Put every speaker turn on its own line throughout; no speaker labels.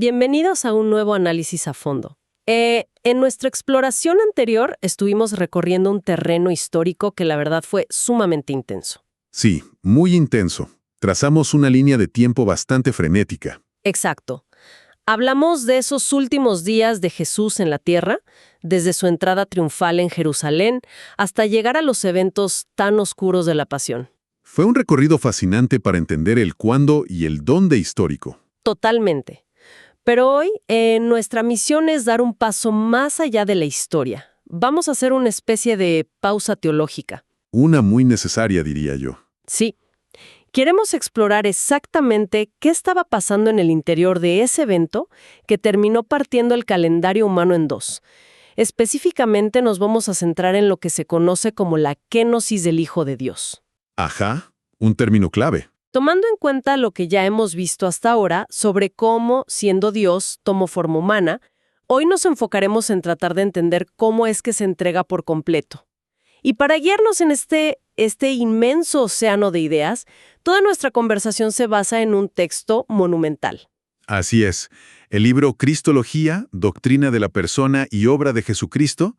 Bienvenidos a un nuevo análisis a fondo. En nuestra exploración anterior estuvimos recorriendo un terreno histórico que la verdad fue sumamente intenso.
Sí, muy intenso. Trazamos una línea de tiempo bastante frenética.
Exacto. Hablamos de esos últimos días de Jesús en la tierra, desde su entrada triunfal en Jerusalén hasta llegar a los eventos tan oscuros de la Pasión.
Fue un recorrido fascinante para entender el cuándo y el dónde histórico.
Totalmente. Pero hoy, nuestra misión es dar un paso más allá de la historia. Vamos a hacer una especie de pausa teológica.
Una muy necesaria, diría yo.
Sí. Queremos explorar exactamente qué estaba pasando en el interior de ese evento que terminó partiendo el calendario humano en dos. Específicamente nos vamos a centrar en lo que se conoce como la kénosis del Hijo de Dios.
Ajá, un término clave.
Tomando en cuenta lo que ya hemos visto hasta ahora sobre cómo, siendo Dios, tomó forma humana, hoy nos enfocaremos en tratar de entender cómo es que se entrega por completo. Y para guiarnos en este inmenso océano de ideas, toda nuestra conversación se basa en un texto monumental.
Así es. El libro Cristología, Doctrina de la Persona y Obra de Jesucristo,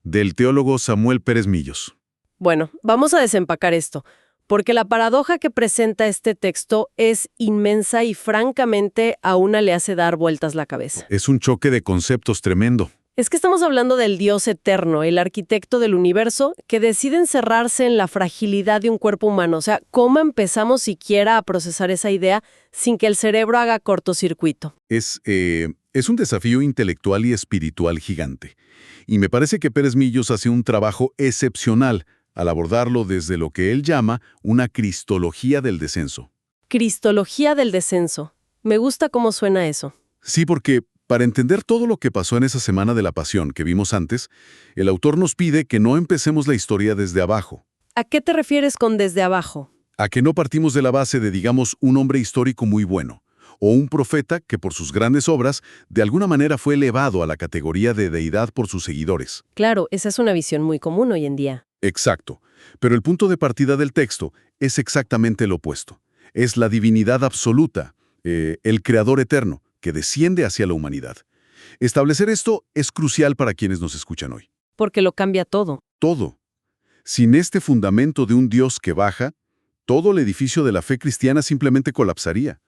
del teólogo Samuel Pérez Millos.
Bueno, vamos a desempacar esto, porque la paradoja que presenta este texto es inmensa y francamente a una le hace dar vueltas la cabeza.
Es un choque de conceptos tremendo.
Es que estamos hablando del Dios eterno, el arquitecto del universo, que decide encerrarse en la fragilidad de un cuerpo humano. O sea, ¿cómo empezamos siquiera a procesar esa idea sin que el cerebro haga cortocircuito?
Es un desafío intelectual y espiritual gigante. Y me parece que Pérez Millos hace un trabajo excepcional al abordarlo desde lo que él llama una cristología del descenso.
Cristología del descenso. Me gusta cómo suena eso.
Sí, porque para entender todo lo que pasó en esa semana de la Pasión que vimos antes, el autor nos pide que no empecemos la historia desde abajo.
¿A qué te refieres con desde abajo?
A que no partimos de la base de, digamos, un hombre histórico muy bueno, o un profeta que por sus grandes obras de alguna manera fue elevado a la categoría de deidad por sus seguidores.
Claro, esa es una visión muy común hoy en día.
Exacto. Pero el punto de partida del texto es exactamente lo opuesto. Es la divinidad absoluta, el creador eterno, que desciende hacia la humanidad. Establecer esto es crucial para quienes nos escuchan hoy.
Porque lo cambia todo.
Todo. Sin este fundamento de un Dios que baja, todo el edificio de la fe cristiana simplemente colapsaría.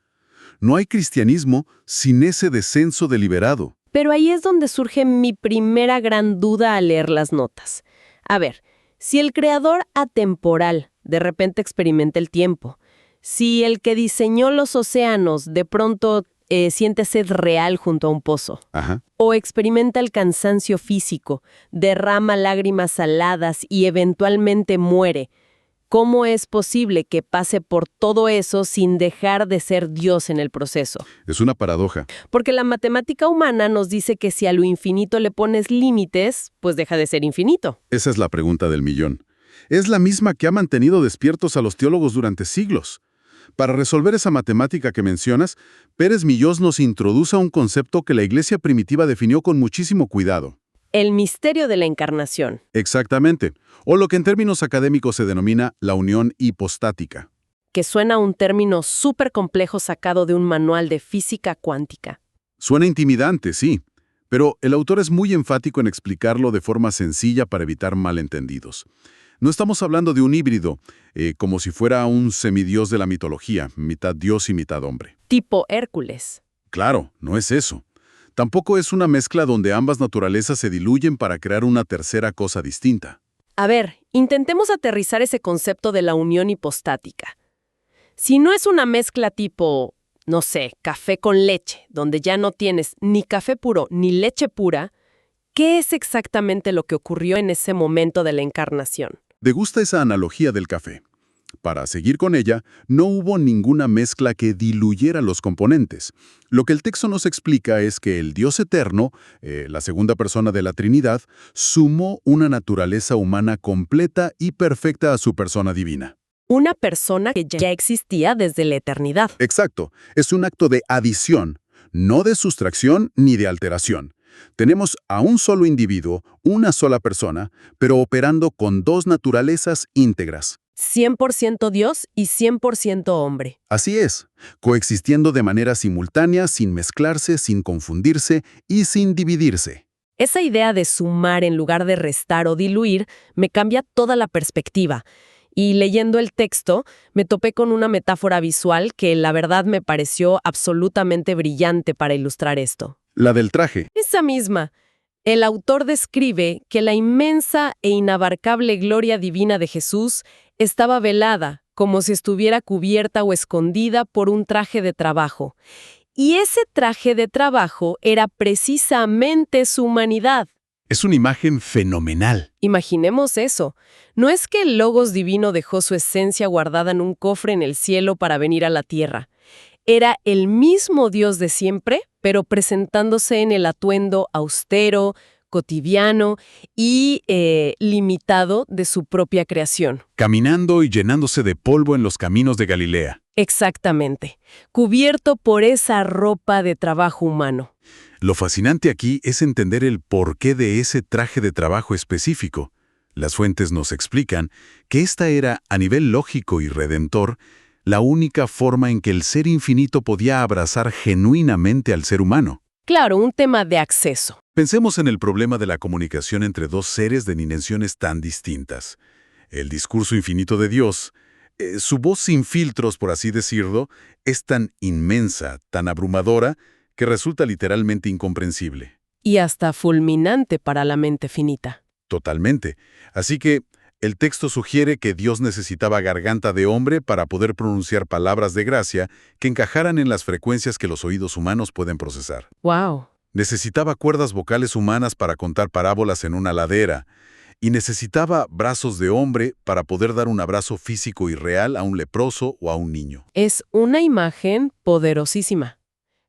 No hay cristianismo sin ese descenso deliberado.
Pero ahí es donde surge mi primera gran duda al leer las notas. A ver, si el creador atemporal de repente experimenta el tiempo, si el que diseñó los océanos de pronto siente sed real junto a un pozo,
Ajá.
o experimenta el cansancio físico, derrama lágrimas saladas y eventualmente muere, ¿cómo es posible que pase por todo eso sin dejar de ser Dios en el proceso?
Es una paradoja.
Porque la matemática humana nos dice que si a lo infinito le pones límites, pues deja de ser infinito.
Esa es la pregunta del millón. Es la misma que ha mantenido despiertos a los teólogos durante siglos. Para resolver esa matemática que mencionas, Pérez Millos nos introduce a un concepto que la Iglesia primitiva definió con muchísimo cuidado.
El misterio de la encarnación.
Exactamente, o lo que en términos académicos se denomina la unión hipostática.
Que suena a un término súper complejo sacado de un manual de física cuántica.
Suena intimidante, sí, pero el autor es muy enfático en explicarlo de forma sencilla para evitar malentendidos. No estamos hablando de un híbrido, como si fuera un semidios de la mitología, mitad dios y mitad hombre.
Tipo Hércules.
Claro, no es eso. Tampoco es una mezcla donde ambas naturalezas se diluyen para crear una tercera cosa distinta.
A ver, intentemos aterrizar ese concepto de la unión hipostática. Si no es una mezcla tipo, no sé, café con leche, donde ya no tienes ni café puro ni leche pura, ¿qué es exactamente lo que ocurrió en ese momento de la encarnación?
Me gusta esa analogía del café. Para seguir con ella, no hubo ninguna mezcla que diluyera los componentes. Lo que el texto nos explica es que el Dios eterno, la segunda persona de la Trinidad, sumó una naturaleza humana completa y perfecta a su persona divina.
Una persona que ya existía desde la eternidad.
Exacto, es un acto de adición, no de sustracción ni de alteración. Tenemos a un solo individuo, una sola persona, pero operando con dos naturalezas íntegras.
100% Dios y 100% hombre.
Así es, coexistiendo de manera simultánea, sin mezclarse, sin confundirse y sin dividirse.
Esa idea de sumar en lugar de restar o diluir me cambia toda la perspectiva. Y leyendo el texto, me topé con una metáfora visual que la verdad me pareció absolutamente brillante para ilustrar esto.
La del traje.
Esa misma. El autor describe que la inmensa e inabarcable gloria divina de Jesús estaba velada, como si estuviera cubierta o escondida por un traje de trabajo. Y ese traje de trabajo era precisamente su humanidad.
Es una imagen fenomenal.
Imaginemos eso. No es que el Logos divino dejó su esencia guardada en un cofre en el cielo para venir a la tierra. Era el mismo Dios de siempre, pero presentándose en el atuendo austero, cotidiano y limitado de su propia creación.
Caminando y llenándose de polvo en los caminos de Galilea.
Exactamente. Cubierto por esa ropa de trabajo humano.
Lo fascinante aquí es entender el porqué de ese traje de trabajo específico. Las fuentes nos explican que esta era, a nivel lógico y redentor, la única forma en que el ser infinito podía abrazar genuinamente al ser humano.
Claro, un tema de acceso.
Pensemos en el problema de la comunicación entre dos seres de dimensiones tan distintas. El discurso infinito de Dios, su voz sin filtros, por así decirlo, es tan inmensa, tan abrumadora, que resulta literalmente incomprensible.
Y hasta fulminante para la mente finita.
Totalmente. Así que el texto sugiere que Dios necesitaba garganta de hombre para poder pronunciar palabras de gracia que encajaran en las frecuencias que los oídos humanos pueden procesar.
¡Wow!
Necesitaba cuerdas vocales humanas para contar parábolas en una ladera, y necesitaba brazos de hombre para poder dar un abrazo físico y real a un leproso o a un niño.
Es una imagen poderosísima.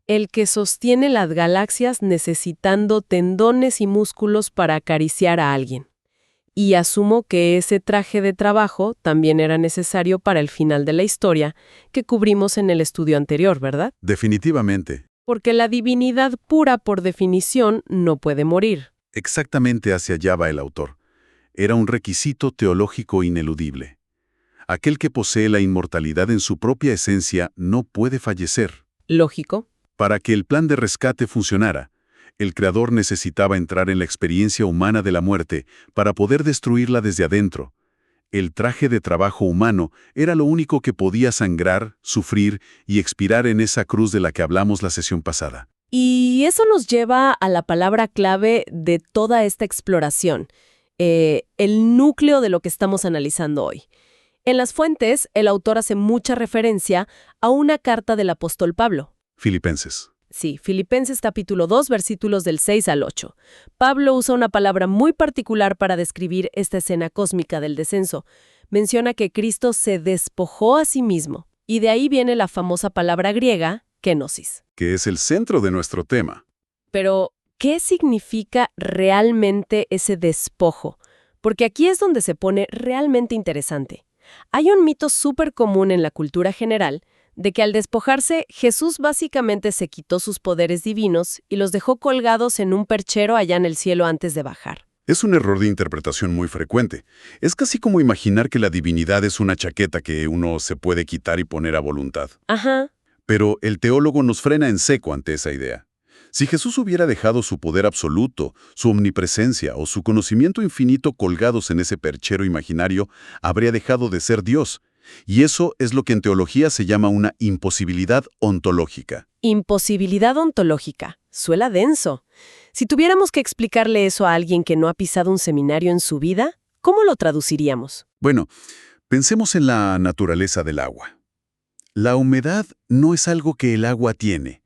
El que sostiene las galaxias necesitando tendones y músculos para acariciar a alguien. Y asumo que ese traje de trabajo también era necesario para el final de la historia que cubrimos en el estudio anterior, ¿verdad?
Definitivamente.
Porque la divinidad pura, por definición, no puede morir.
Exactamente hacia allá va el autor. Era un requisito teológico ineludible. Aquel que posee la inmortalidad en su propia esencia no puede fallecer.
Lógico.
Para que el plan de rescate funcionara, el Creador necesitaba entrar en la experiencia humana de la muerte para poder destruirla desde adentro. El traje de trabajo humano era lo único que podía sangrar, sufrir y expirar en esa cruz de la que hablamos la sesión pasada.
Y eso nos lleva a la palabra clave de toda esta exploración, el núcleo de lo que estamos analizando hoy. En las fuentes, el autor hace mucha referencia a una carta del apóstol Pablo.
Filipenses.
Sí, Filipenses capítulo 2, versículos del 6 al 8. Pablo usa una palabra muy particular para describir esta escena cósmica del descenso. Menciona que Cristo se despojó a sí mismo, y de ahí viene la famosa palabra griega, kenosis.
Que es el centro de nuestro tema.
Pero, ¿qué significa realmente ese despojo? Porque aquí es donde se pone realmente interesante. Hay un mito súper común en la cultura general de que al despojarse, Jesús básicamente se quitó sus poderes divinos y los dejó colgados en un perchero allá en el cielo antes de bajar.
Es un error de interpretación muy frecuente. Es casi como imaginar que la divinidad es una chaqueta que uno se puede quitar y poner a voluntad.
Ajá.
Pero el teólogo nos frena en seco ante esa idea. Si Jesús hubiera dejado su poder absoluto, su omnipresencia o su conocimiento infinito colgados en ese perchero imaginario, habría dejado de ser Dios. Y eso es lo que en teología se llama una imposibilidad ontológica.
Imposibilidad ontológica. Suena denso. Si tuviéramos que explicarle eso a alguien que no ha pisado un seminario en su vida, ¿cómo lo traduciríamos?
Bueno, pensemos en la naturaleza del agua. La humedad no es algo que el agua tiene,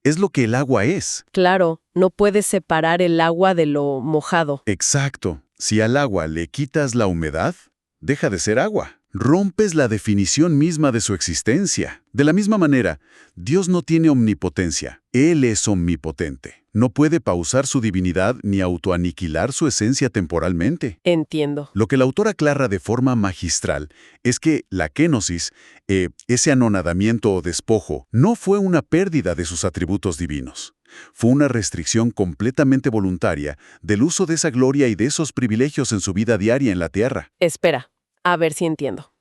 es lo que el agua es.
Claro, no puedes separar el agua de lo mojado.
Exacto. Si al agua le quitas la humedad, deja de ser agua. Rompes la definición misma de su existencia. De la misma manera, Dios no tiene omnipotencia. Él es omnipotente. No puede pausar su divinidad ni autoaniquilar su esencia temporalmente.
Entiendo.
Lo que el autor aclara de forma magistral es que la kenosis, ese anonadamiento o despojo, no fue una pérdida de sus atributos divinos. Fue una restricción completamente voluntaria del uso de esa gloria y de esos privilegios en su vida diaria en la tierra.
Espera, a ver si entiendo.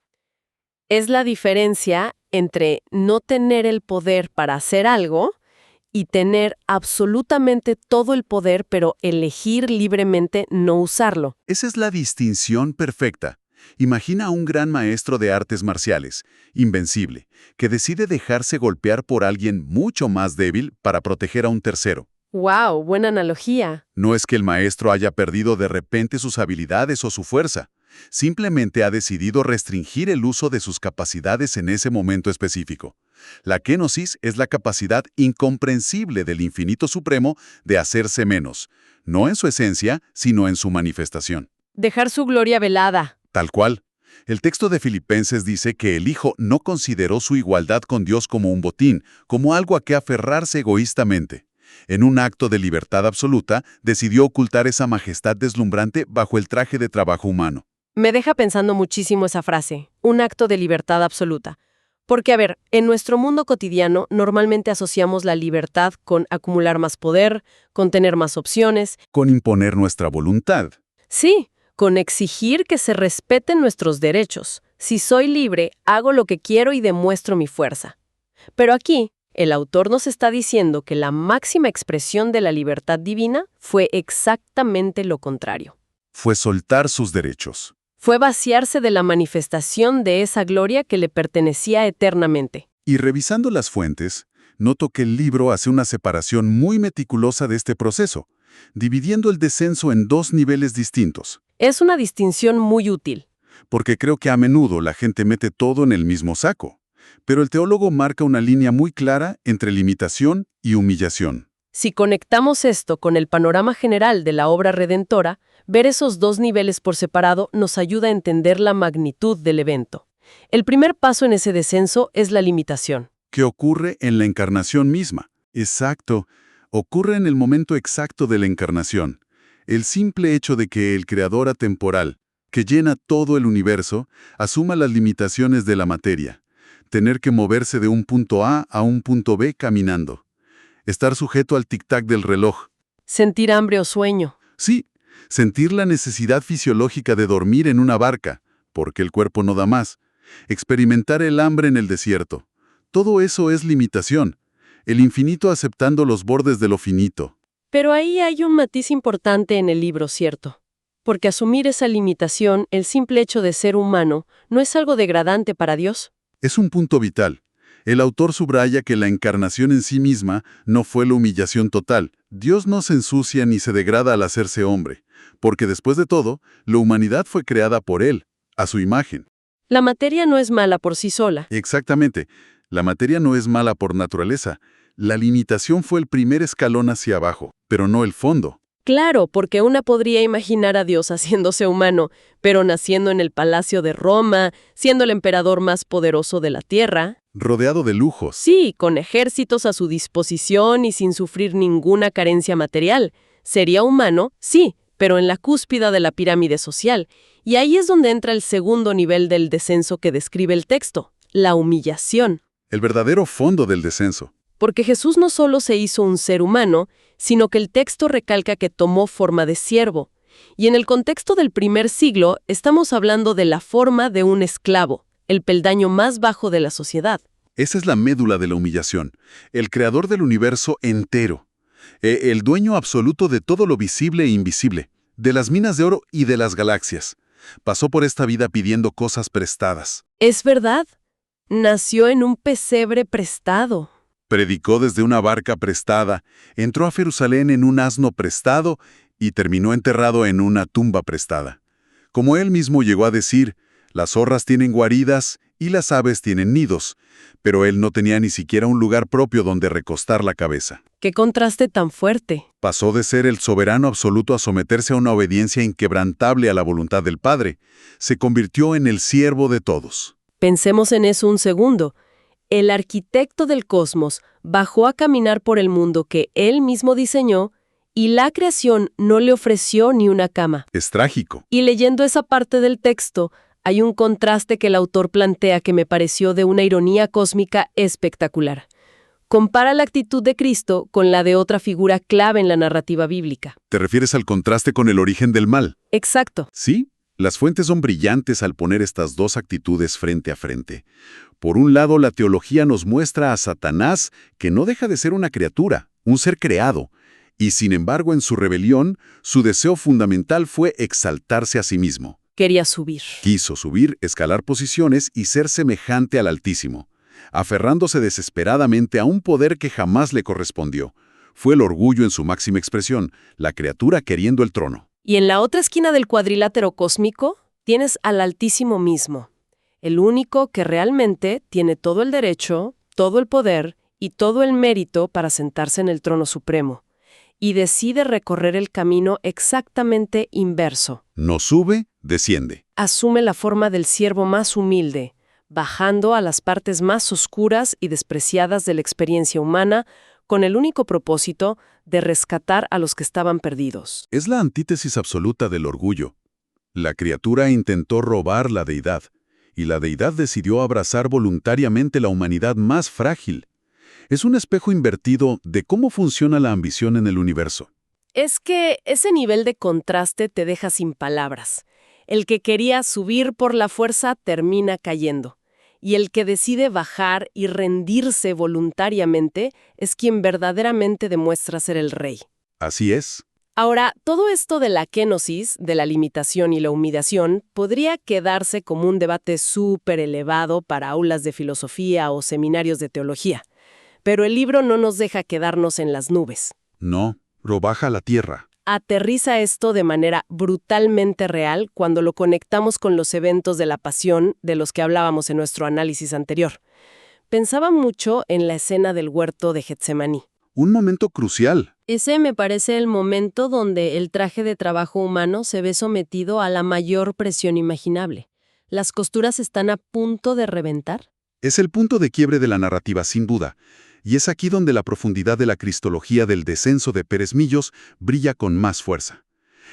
Es la diferencia entre no tener el poder para hacer algo y tener absolutamente todo el poder, pero elegir libremente no usarlo.
Esa es la distinción perfecta. Imagina a un gran maestro de artes marciales, invencible, que decide dejarse golpear por alguien mucho más débil para proteger a un tercero.
¡Wow! Buena analogía.
No es que el maestro haya perdido de repente sus habilidades o su fuerza. Simplemente ha decidido restringir el uso de sus capacidades en ese momento específico. La kenosis es la capacidad incomprensible del infinito supremo de hacerse menos, no en su esencia, sino en su manifestación.
Dejar su gloria velada.
Tal cual. El texto de Filipenses dice que el Hijo no consideró su igualdad con Dios como un botín, como algo a que aferrarse egoístamente. En un acto de libertad absoluta, decidió ocultar esa majestad deslumbrante bajo el traje de trabajo humano.
Me deja pensando muchísimo esa frase, un acto de libertad absoluta. Porque, a ver, en nuestro mundo cotidiano normalmente asociamos la libertad con acumular más poder, con tener más opciones.
Con imponer nuestra voluntad.
Sí, con exigir que se respeten nuestros derechos. Si soy libre, hago lo que quiero y demuestro mi fuerza. Pero aquí, el autor nos está diciendo que la máxima expresión de la libertad divina fue exactamente lo contrario.
Fue soltar sus derechos.
Fue vaciarse de la manifestación de esa gloria que le pertenecía eternamente.
Y revisando las fuentes, noto que el libro hace una separación muy meticulosa de este proceso, dividiendo el descenso en dos niveles distintos.
Es una distinción muy útil.
Porque creo que a menudo la gente mete todo en el mismo saco. Pero el teólogo marca una línea muy clara entre limitación y humillación.
Si conectamos esto con el panorama general de la obra redentora, ver esos dos niveles por separado nos ayuda a entender la magnitud del evento. El primer paso en ese descenso es la limitación.
Que ocurre en la encarnación misma. Exacto. Ocurre en el momento exacto de la encarnación. El simple hecho de que el creador atemporal, que llena todo el universo, asuma las limitaciones de la materia. Tener que moverse de un punto A a un punto B caminando. Estar sujeto al tic-tac del reloj.
Sentir hambre o sueño.
Sí, sentir la necesidad fisiológica de dormir en una barca, porque el cuerpo no da más. Experimentar el hambre en el desierto. Todo eso es limitación. El infinito aceptando los bordes de lo finito.
Pero ahí hay un matiz importante en el libro, ¿cierto? Porque asumir esa limitación, el simple hecho de ser humano, no es algo degradante para Dios.
Es un punto vital. El autor subraya que la encarnación en sí misma no fue la humillación total. Dios no se ensucia ni se degrada al hacerse hombre, porque después de todo, la humanidad fue creada por Él, a su imagen.
La materia no es mala por sí sola.
Exactamente. La materia no es mala por naturaleza. La limitación fue el primer escalón hacia abajo, pero no el fondo.
Claro, porque una podría imaginar a Dios haciéndose humano, pero naciendo en el palacio de Roma, siendo el emperador más poderoso de la tierra.
Rodeado de lujos.
Sí, con ejércitos a su disposición y sin sufrir ninguna carencia material. Sería humano, sí, pero en la cúspide de la pirámide social. Y ahí es donde entra el segundo nivel del descenso que describe el texto, la humillación.
El verdadero fondo del descenso.
Porque Jesús no solo se hizo un ser humano, sino que el texto recalca que tomó forma de siervo. Y en el contexto del primer siglo, estamos hablando de la forma de un esclavo, el peldaño más bajo de la sociedad.
Esa es la médula de la humillación, el creador del universo entero, el dueño absoluto de todo lo visible e invisible, de las minas de oro y de las galaxias. Pasó por esta vida pidiendo cosas prestadas.
Es verdad, nació en un pesebre prestado.
Predicó desde una barca prestada, entró a Jerusalén en un asno prestado y terminó enterrado en una tumba prestada. Como él mismo llegó a decir, las zorras tienen guaridas y las aves tienen nidos, pero él no tenía ni siquiera un lugar propio donde recostar la cabeza.
¡Qué contraste tan fuerte!
Pasó de ser el soberano absoluto a someterse a una obediencia inquebrantable a la voluntad del Padre. Se convirtió en el siervo de todos.
Pensemos en eso un segundo. El arquitecto del cosmos bajó a caminar por el mundo que él mismo diseñó y la creación no le ofreció ni una cama.
Es trágico.
Y leyendo esa parte del texto, hay un contraste que el autor plantea que me pareció de una ironía cósmica espectacular. Compara la actitud de Cristo con la de otra figura clave en la narrativa bíblica.
¿Te refieres al contraste con el origen del mal?
Exacto.
Sí, Las fuentes son brillantes al poner estas dos actitudes frente a frente. Por un lado, la teología nos muestra a Satanás que no deja de ser una criatura, un ser creado, y sin embargo en su rebelión, su deseo fundamental fue exaltarse a sí mismo.
Quería subir.
Quiso subir, escalar posiciones y ser semejante al Altísimo, aferrándose desesperadamente a un poder que jamás le correspondió. Fue el orgullo en su máxima expresión, la criatura queriendo el trono.
Y en la otra esquina del cuadrilátero cósmico tienes al Altísimo mismo, el único que realmente tiene todo el derecho, todo el poder y todo el mérito para sentarse en el trono supremo, y decide recorrer el camino exactamente inverso.
No sube, desciende.
Asume la forma del siervo más humilde, bajando a las partes más oscuras y despreciadas de la experiencia humana, con el único propósito de rescatar a los que estaban perdidos.
Es la antítesis absoluta del orgullo. La criatura intentó robar la deidad, y la deidad decidió abrazar voluntariamente la humanidad más frágil. Es un espejo invertido de cómo funciona la ambición en el universo.
Es que ese nivel de contraste te deja sin palabras. El que quería subir por la fuerza termina cayendo. Y el que decide bajar y rendirse voluntariamente es quien verdaderamente demuestra ser el rey.
Así es.
Ahora, todo esto de la kenosis, de la limitación y la humillación, podría quedarse como un debate súper elevado para aulas de filosofía o seminarios de teología. Pero el libro no nos deja quedarnos en las nubes.
No, lo baja a la tierra.
Aterriza esto de manera brutalmente real cuando lo conectamos con los eventos de la pasión de los que hablábamos en nuestro análisis anterior. Pensaba mucho en la escena del huerto de Getsemaní.
Un momento crucial.
Ese me parece el momento donde el traje de trabajo humano se ve sometido a la mayor presión imaginable. Las costuras están a punto de reventar.
Es el punto de quiebre de la narrativa, sin duda. Y es aquí donde la profundidad de la cristología del descenso de Pérez Millos brilla con más fuerza.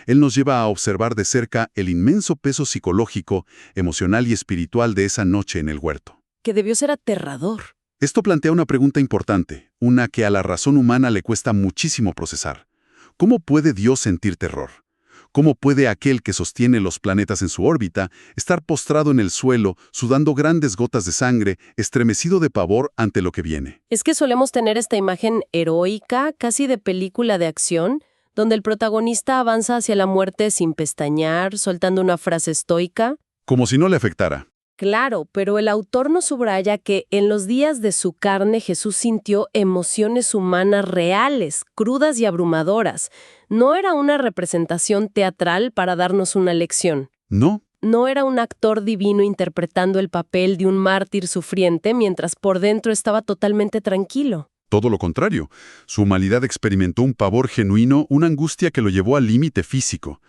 Él nos lleva a observar de cerca el inmenso peso psicológico, emocional y espiritual de esa noche en el huerto.
Que debió ser aterrador.
Esto plantea una pregunta importante, una que a la razón humana le cuesta muchísimo procesar. ¿Cómo puede Dios sentir terror? ¿Cómo puede aquel que sostiene los planetas en su órbita estar postrado en el suelo, sudando grandes gotas de sangre, estremecido de pavor ante lo que viene?
Es que solemos tener esta imagen heroica, casi de película de acción, donde el protagonista avanza hacia la muerte sin pestañear, soltando una frase estoica.
Como si no le afectara.
Claro, pero el autor nos subraya que en los días de su carne Jesús sintió emociones humanas reales, crudas y abrumadoras. No era una representación teatral para darnos una lección.
No.
No era un actor divino interpretando el papel de un mártir sufriente mientras por dentro estaba totalmente tranquilo.
Todo lo contrario. Su humanidad experimentó un pavor genuino, una angustia que lo llevó al límite físico.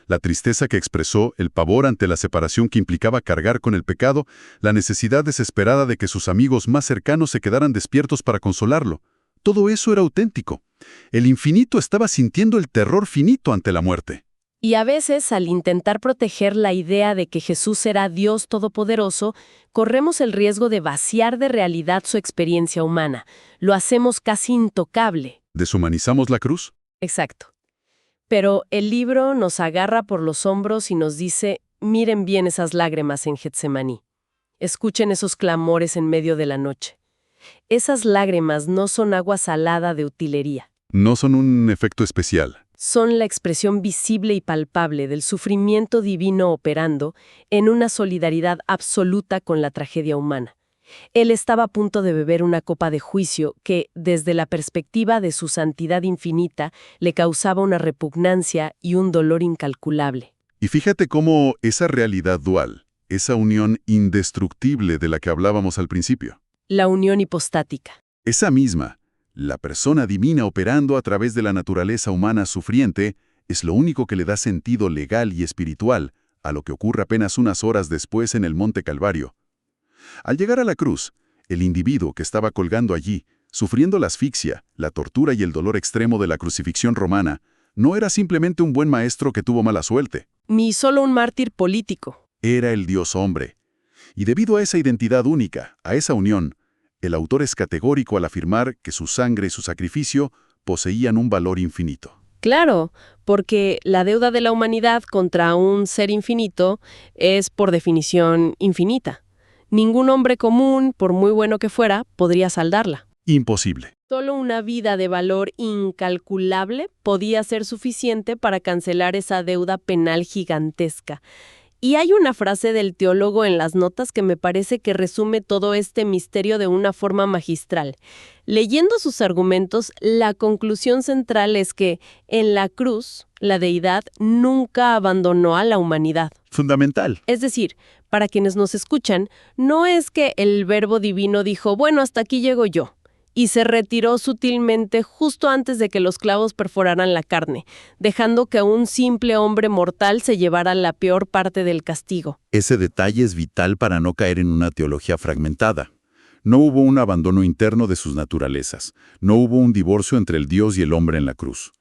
La tristeza que expresó, el pavor ante la separación que implicaba cargar con el pecado, la necesidad desesperada de que sus amigos más cercanos se quedaran despiertos para consolarlo. Todo eso era auténtico. El infinito estaba sintiendo el terror finito ante la muerte.
Y a veces, al intentar proteger la idea de que Jesús era Dios todopoderoso, corremos el riesgo de vaciar de realidad su experiencia humana. Lo hacemos casi intocable.
¿Deshumanizamos la cruz?
Exacto. Pero el libro nos agarra por los hombros y nos dice, miren bien esas lágrimas en Getsemaní. Escuchen esos clamores en medio de la noche. Esas lágrimas no son agua salada de utilería.
No son un efecto especial.
Son la expresión visible y palpable del sufrimiento divino operando en una solidaridad absoluta con la tragedia humana. Él estaba a punto de beber una copa de juicio que, desde la perspectiva de su santidad infinita, le causaba una repugnancia y un dolor incalculable.
Y fíjate cómo esa realidad dual, esa unión indestructible de la que hablábamos al principio.
La unión hipostática.
Esa misma, la persona divina operando a través de la naturaleza humana sufriente, es lo único que le da sentido legal y espiritual a lo que ocurre apenas unas horas después en el Monte Calvario. Al llegar a la cruz, el individuo que estaba colgando allí, sufriendo la asfixia, la tortura y el dolor extremo de la crucifixión romana, no era simplemente un buen maestro que tuvo mala suerte.
Ni solo un mártir político.
Era el Dios hombre. Y debido a esa identidad única, a esa unión, el autor es categórico al afirmar que su sangre y su sacrificio poseían un valor infinito.
Claro, porque la deuda de la humanidad contra un ser infinito es, por definición, infinita. Ningún hombre común, por muy bueno que fuera, podría saldarla.
Imposible.
Solo una vida de valor incalculable podía ser suficiente para cancelar esa deuda penal gigantesca. Y hay una frase del teólogo en las notas que me parece que resume todo este misterio de una forma magistral. Leyendo sus argumentos, la conclusión central es que, en la cruz, la deidad nunca abandonó a la humanidad.
Fundamental.
Es decir, para quienes nos escuchan, no es que el Verbo Divino dijo, bueno, hasta aquí llego yo, y se retiró sutilmente justo antes de que los clavos perforaran la carne, dejando que un simple hombre mortal se llevara la peor parte del castigo.
Ese detalle es vital para no caer en una teología fragmentada. No hubo un abandono interno de sus naturalezas. No hubo un divorcio entre el Dios y el hombre en la cruz.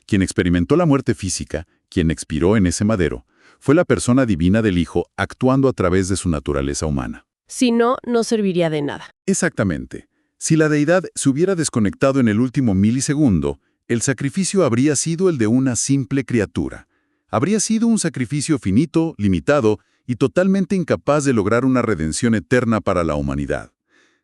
Quien experimentó la muerte física, quien expiró en ese madero, fue la persona divina del Hijo actuando a través de su naturaleza humana.
Si no, no serviría de nada.
Exactamente. Si la deidad se hubiera desconectado en el último milisegundo, el sacrificio habría sido el de una simple criatura. Habría sido un sacrificio finito, limitado y totalmente incapaz de lograr una redención eterna para la humanidad.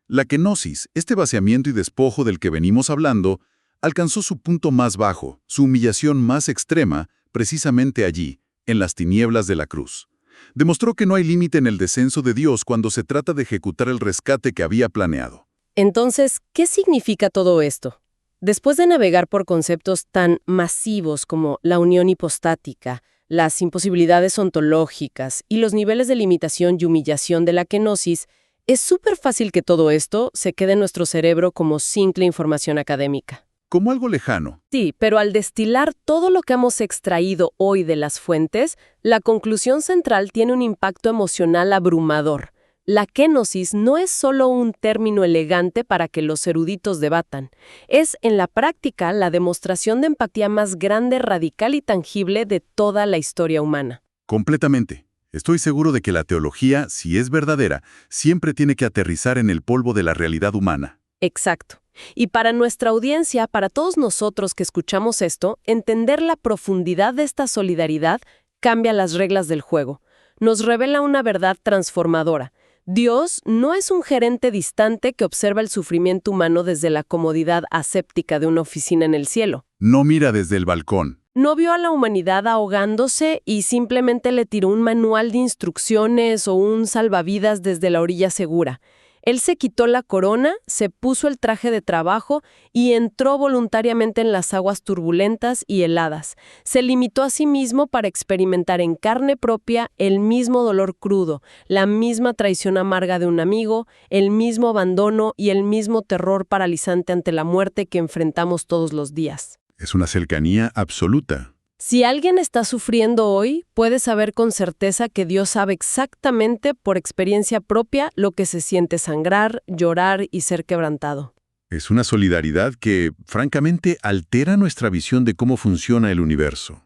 La kenosis, este vaciamiento y despojo del que venimos hablando, alcanzó su punto más bajo, su humillación más extrema, precisamente allí, en las tinieblas de la cruz. Demostró que no hay límite en el descenso de Dios cuando se trata de ejecutar el rescate que había planeado.
Entonces, ¿qué significa todo esto? Después de navegar por conceptos tan masivos como la unión hipostática, las imposibilidades ontológicas y los niveles de limitación y humillación de la kenosis, es súper fácil que todo esto se quede en nuestro cerebro como simple información académica.
Como algo lejano.
Sí, pero al destilar todo lo que hemos extraído hoy de las fuentes, la conclusión central tiene un impacto emocional abrumador. La kenosis no es solo un término elegante para que los eruditos debatan. Es, en la práctica, la demostración de empatía más grande, radical y tangible de toda la historia humana.
Completamente. Estoy seguro de que la teología, si es verdadera, siempre tiene que aterrizar en el polvo de la realidad humana.
Exacto. Y para nuestra audiencia, para todos nosotros que escuchamos esto, entender la profundidad de esta solidaridad cambia las reglas del juego. Nos revela una verdad transformadora. Dios no es un gerente distante que observa el sufrimiento humano desde la comodidad aséptica de una oficina en el cielo.
No mira desde el balcón.
No vio a la humanidad ahogándose y simplemente le tiró un manual de instrucciones o un salvavidas desde la orilla segura. Él se quitó la corona, se puso el traje de trabajo y entró voluntariamente en las aguas turbulentas y heladas. Se limitó a sí mismo para experimentar en carne propia el mismo dolor crudo, la misma traición amarga de un amigo, el mismo abandono y el mismo terror paralizante ante la muerte que enfrentamos todos los días.
Es una cercanía absoluta.
Si alguien está sufriendo hoy, puede saber con certeza que Dios sabe exactamente por experiencia propia lo que se siente sangrar, llorar y ser quebrantado.
Es una solidaridad que, francamente, altera nuestra visión de cómo funciona el universo.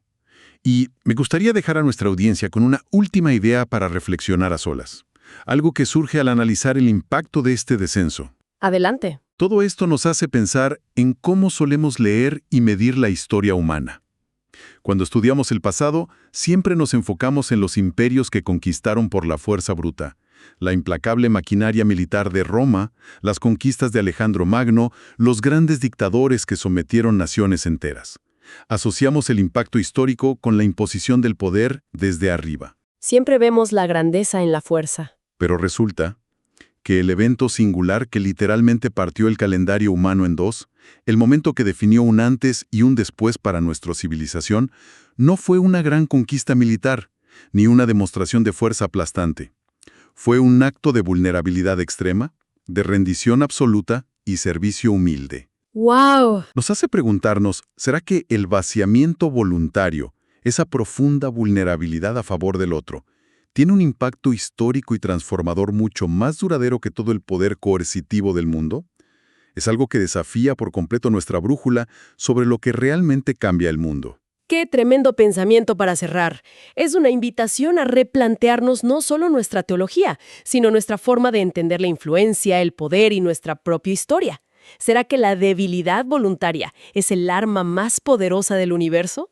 Y me gustaría dejar a nuestra audiencia con una última idea para reflexionar a solas. Algo que surge al analizar el impacto de este descenso.
Adelante.
Todo esto nos hace pensar en cómo solemos leer y medir la historia humana. Cuando estudiamos el pasado, siempre nos enfocamos en los imperios que conquistaron por la fuerza bruta, la implacable maquinaria militar de Roma, las conquistas de Alejandro Magno, los grandes dictadores que sometieron naciones enteras. Asociamos el impacto histórico con la imposición del poder desde arriba.
Siempre vemos la grandeza en la fuerza.
Pero resulta que el evento singular que literalmente partió el calendario humano en dos, el momento que definió un antes y un después para nuestra civilización, no fue una gran conquista militar, ni una demostración de fuerza aplastante. Fue un acto de vulnerabilidad extrema, de rendición absoluta y servicio humilde.
¡Wow!
Nos hace preguntarnos, ¿será que el vaciamiento voluntario, esa profunda vulnerabilidad a favor del otro, tiene un impacto histórico y transformador mucho más duradero que todo el poder coercitivo del mundo? Es algo que desafía por completo nuestra brújula sobre lo que realmente cambia el mundo.
¡Qué tremendo pensamiento para cerrar! Es una invitación a replantearnos no solo nuestra teología, sino nuestra forma de entender la influencia, el poder y nuestra propia historia. ¿Será que la debilidad voluntaria es el arma más poderosa del universo?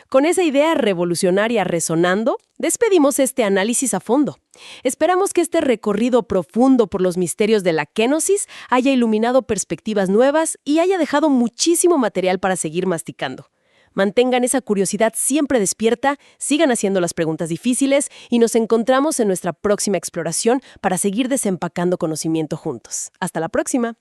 Con esa idea revolucionaria resonando, despedimos este análisis a fondo. Esperamos que este recorrido profundo por los misterios de la kénosis haya iluminado perspectivas nuevas y haya dejado muchísimo material para seguir masticando. Mantengan esa curiosidad siempre despierta, sigan haciendo las preguntas difíciles y nos encontramos en nuestra próxima exploración para seguir desempacando conocimiento juntos. Hasta la próxima.